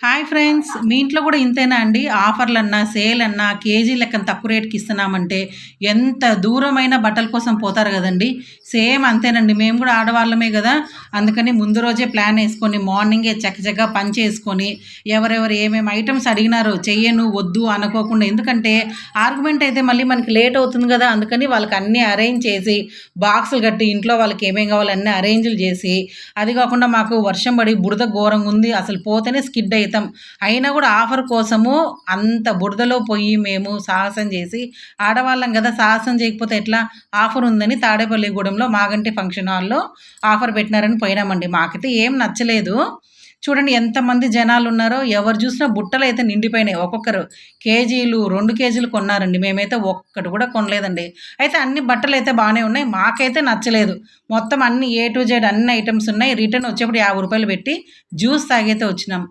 Hi friends! మీ ఇంట్లో కూడా ఇంతేనా అండి? ఆఫర్‌లన్నా, సేలన్నా, కేజీ లెక్కన తక్కువ రేట్‌కి ఇస్తున్నామంటే ఎంత దూరమైనా బట్టల కోసం పోతారు గదండీ! సేమ్ అంతేనండి. మేము గూడా ఆడవాళ్ళమే గదా! అందుకని ముందు రోజే ప్లానేసుకొని మార్నింగే చకచకా పని చేసుకొని ఎవరెవరు ఏమేమి ఐటెమ్స్ అడిగినారో చెయ్యను, వద్దు అనుకోకుండా ఎందుకంటే ఆర్గ్యుమెంట్ అయితే మళ్ళీ మనకి లేట్ అవుతుంది గదా! అందుకని వాళ్ళకి అన్నీ అరేంజ్ చేసి బాక్సులు కట్టి ఇంట్లో వాళ్ళకి ఏమేం కావాలో అన్నీ అరేంజ్‌లు జేసి అది గాకుండా మాకు వర్షం పడి బురద ఘోరంగుంది. అసలు పోతేనే స్కిడ్ అయితాం. అయినా గూడా ఆఫర్ కోసము అంత బురదలో పోయి మేము సాహసం జేసి ఆడవాళ్ళం గదా! సాహసం చేయకపోతే ఎట్లా? ఆఫర్ ఉందని తాడేపల్లిగూడెంలో మాగంటి ఫంక్షన్ హాల్‌లో ఆఫర్ పెట్టినారని పోయినామండి. మాకైతే ఏం నచ్చలేదు. చూడండి ఎంతమంది జనాలున్నారో ఎవరు జూసినా బుట్టలైతే నిండిపోయినాయి. ఒక్కొక్కరు కేజీలు, 2 కేజీలు కొన్నారండి. మేమైతే ఒక్కటి గూడా కొనలేదండి. అయితే అన్ని బట్టలైతే బానే ఉన్నాయి. మాకైతే నచ్చలేదు. మొత్తం అన్ని ఏ టు జెడ్ అన్ని ఐటెమ్స్ ఉన్నాయి. రిటర్న్ వచ్చేప్పుడు రూ. 50 పెట్టి జ్యూస్ తాగైతే వచ్చినాం.